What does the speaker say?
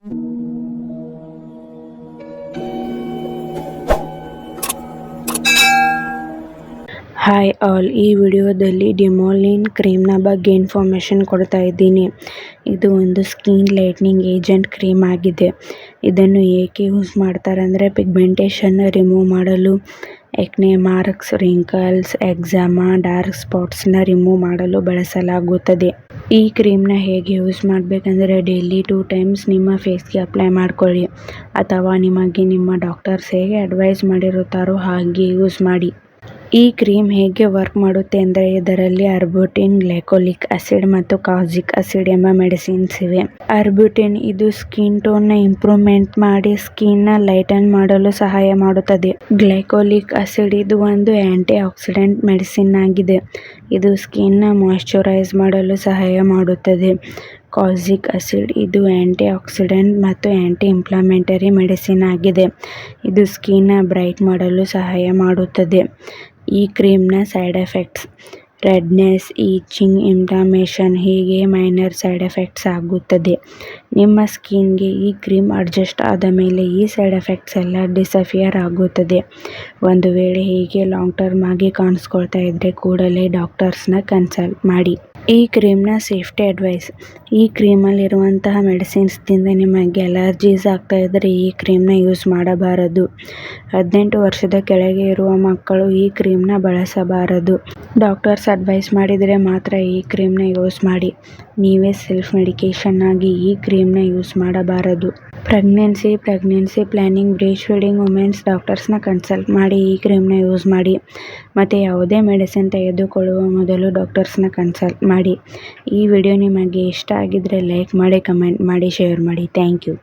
Hi all, ಈ ವಿಡಿಯೋದಲ್ಲಿ ಡಿಮೋಲಿನ್ ಕ್ರೀಮ್ನ ಬಗ್ಗೆ ಇನ್ಫಾರ್ಮೇಷನ್ ಕೊಡ್ತಾ ಇದ್ದೀನಿ. ಇದು ಒಂದು ಸ್ಕಿನ್ ಲೈಟ್ನಿಂಗ್ ಏಜೆಂಟ್ ಕ್ರೀಮ್ ಆಗಿದೆ. ಇದನ್ನು ಏಕೆ ಯೂಸ್ ಮಾಡ್ತಾರೆ ಅಂದರೆ ಪಿಗ್ಮೆಂಟೇಷನ್ ರಿಮೂವ್ ಮಾಡಲು, ಎಕ್ನೆ ಮಾರ್ಕ್ಸ್, ರಿಂಕಲ್ಸ್, ಎಕ್ಸಾಮಾ, ಡಾರ್ಕ್ ಸ್ಪಾಟ್ಸ್ನ ರಿಮೂವ್ ಮಾಡಲು ಬಳಸಲಾಗುತ್ತದೆ. ಈ ಕ್ರೀಮ್ನ ಹೇಗೆ ಯೂಸ್ ಮಾಡಬೇಕಂದ್ರೆ ಡೈಲಿ 2 ಟೈಮ್ಸ್ ನಿಮ್ಮ ಫೇಸ್ಗೆ ಅಪ್ಲೈ ಮಾಡ್ಕೊಳ್ಳಿ, ಅಥವಾ ನಿಮಗೆ ನಿಮ್ಮ ಡಾಕ್ಟರ್ಸ್ ಹೇಗೆ ಅಡ್ವೈಸ್ ಮಾಡಿರುತ್ತಾರೋ ಹಾಗೆ ಯೂಸ್ ಮಾಡಿ. ಈ ಕ್ರೀಮ್ ಹೇಗೆ ವರ್ಕ್ ಮಾಡುತ್ತೆ ಅಂದರೆ ಇದರಲ್ಲಿ ಅರ್ಬುಟಿನ್, ಗ್ಲೈಕೋಲಿಕ್ ಆಸಿಡ್ ಮತ್ತು ಕಾಜಿಕ್ ಆಸಿಡ್ ಎಂಬ ಮೆಡಿಸಿನ್ಸ್ ಇವೆ. ಅರ್ಬುಟಿನ್ ಇದು ಸ್ಕಿನ್ ಟೋನ್ನ ಇಂಪ್ರೂವ್ಮೆಂಟ್ ಮಾಡಿ ಸ್ಕಿನ್ನ ಲೈಟನ್ ಮಾಡಲು ಸಹಾಯ ಮಾಡುತ್ತದೆ. ಗ್ಲೈಕೋಲಿಕ್ ಆಸಿಡ್ ಇದು ಒಂದು ಆಂಟಿ ಆಕ್ಸಿಡೆಂಟ್ ಮೆಡಿಸಿನ್ ಆಗಿದೆ. ಇದು ಸ್ಕಿನ್ನ ಮಾಯಿಶ್ಚರೈಸ್ ಮಾಡಲು ಸಹಾಯ ಮಾಡುತ್ತದೆ. ಕಾಜಿಕ್ ಆಸಿಡ್ ಇದು ಆಂಟಿ ಆಕ್ಸಿಡೆಂಟ್ ಮತ್ತು ಆಂಟಿ ಇನ್ಫ್ಲಮೇಟರಿ ಮೆಡಿಸಿನ್ ಆಗಿದೆ. ಇದು ಸ್ಕಿನ್ನ ಬ್ರೈಟ್ ಮಾಡಲು ಸಹಾಯ ಮಾಡುತ್ತದೆ. ಈ ಕ್ರೀಮ್ನ side effects redness, itching, inflammation ಹೀಗೆ ಮೈನರ್ ಸೈಡ್ ಎಫೆಕ್ಟ್ಸ್ ಆಗುತ್ತದೆ. ನಿಮ್ಮ ಸ್ಕಿನ್ಗೆ ಈ ಕ್ರೀಮ್ ಅಡ್ಜಸ್ಟ್ ಆದ ಮೇಲೆ ಈ ಸೈಡ್ ಎಫೆಕ್ಟ್ಸ್ ಎಲ್ಲ ಡಿಸಪಿಯರ್ ಆಗುತ್ತದೆ. ಒಂದು ವೇಳೆ ಹೀಗೆ ಲಾಂಗ್ ಟರ್ಮ್ ಆಗಿ ಕಾಣಿಸ್ಕೊಳ್ತಾ ಇದ್ರೆ ಕೂಡಲೇ ಡಾಕ್ಟರ್ಸ್ನ ಕನ್ಸಲ್ಟ್ ಮಾಡಿ. ಈ ಕ್ರೀಮ್ನ ಸೇಫ್ಟಿ ಅಡ್ವೈಸ್: ಈ ಕ್ರೀಮಲ್ಲಿರುವಂತಹ ಮೆಡಿಸಿನ್ಸ್ದಿಂದ ನಿಮಗೆ ಅಲರ್ಜೀಸ್ ಆಗ್ತಾ ಇದ್ದರೆ ಈ ಕ್ರೀಮ್ನ ಯೂಸ್ ಮಾಡಬಾರದು. 18 ವರ್ಷದ ಕೆಳಗೆ ಇರುವ ಮಕ್ಕಳು ಈ ಕ್ರೀಮ್ನ ಬಳಸಬಾರದು. ಡಾಕ್ಟರ್ಸ್ ಅಡ್ವೈಸ್ ಮಾಡಿದರೆ ಮಾತ್ರ ಈ ಕ್ರೀಮ್ನ ಯೂಸ್ ಮಾಡಿ. ನೀವೇ ಸೆಲ್ಫ್ ಮೆಡಿಕೇಷನ್ ಆಗಿ ಈ ಕ್ರೀಮ್ನ ಯೂಸ್ ಮಾಡಬಾರದು. Pregnancy planning, breast feeding women's ಡಾಕ್ಟರ್ಸ್ನ ಕನ್ಸಲ್ಟ್ ಮಾಡಿ ಈ ಕ್ರೀಮ್ನ ಯೂಸ್ ಮಾಡಿ. ಮತ್ತು ಯಾವುದೇ ಮೆಡಿಸಿನ್ ತೆಗೆದುಕೊಳ್ಳುವ ಮೊದಲು ಡಾಕ್ಟರ್ಸ್ನ ಕನ್ಸಲ್ಟ್ ಮಾಡಿ. ಈ ವಿಡಿಯೋ ನಿಮಗೆ ಇಷ್ಟ ಆಗಿದ್ರೆ ಲೈಕ್ ಮಾಡಿ, ಕಮೆಂಟ್ ಮಾಡಿ, ಶೇರ್ ಮಾಡಿ. Thank you.